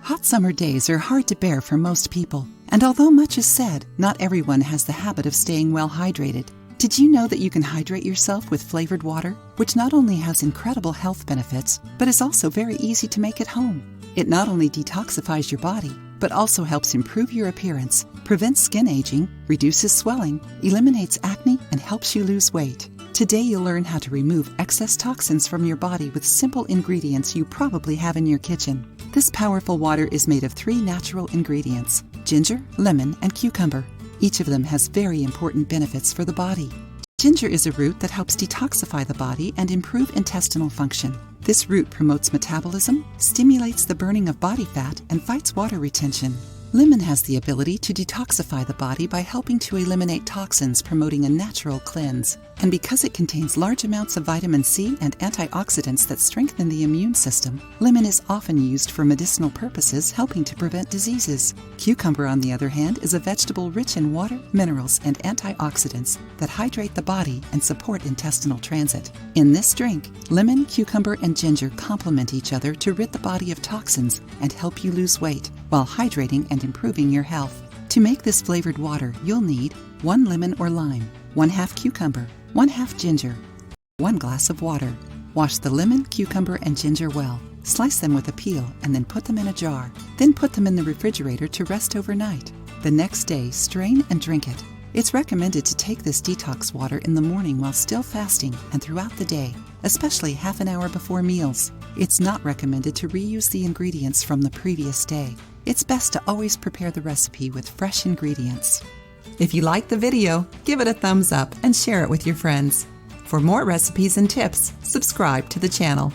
Hot summer days are hard to bear for most people, and although much is said, not everyone has the habit of staying well hydrated. Did you know that you can hydrate yourself with flavored water, which not only has incredible health benefits, but is also very easy to make at home? It not only detoxifies your body, but also helps improve your appearance, prevents skin aging, reduces swelling, eliminates acne, and helps you lose weight. Today you'll learn how to remove excess toxins from your body with simple ingredients you probably have in your kitchen. This powerful water is made of 3 natural ingredients: ginger, lemon, and cucumber. Each of them has very important benefits for the body. Ginger is a root that helps detoxify the body and improve intestinal function. This root promotes metabolism, stimulates the burning of body fat, and fights water retention. Lemon has the ability to detoxify the body by helping to eliminate toxins, promoting a natural cleanse. And because it contains large amounts of vitamin C and antioxidants that strengthen the immune system, lemon is often used for medicinal purposes, helping to prevent diseases. Cucumber, on the other hand, is a vegetable rich in water, minerals, and antioxidants that hydrate the body and support intestinal transit. In this drink, lemon, cucumber, and ginger complement each other to rid the body of toxins and help you lose weight, while hydrating and improving your health. To make this flavored water, you'll need 1 lemon or lime, 1/2 cucumber, 1/2 ginger, 1 glass of water. Wash the lemon, cucumber, and ginger well. Slice them with a peel and then put them in a jar. Then put them in the refrigerator to rest overnight. The next day, strain and drink it. It's recommended to take this detox water in the morning while still fasting and throughout the day, especially half an hour before meals. It's not recommended to reuse the ingredients from the previous day. It's best to always prepare the recipe with fresh ingredients. If you liked the video, give it a thumbs up and share it with your friends. For more recipes and tips, subscribe to the channel.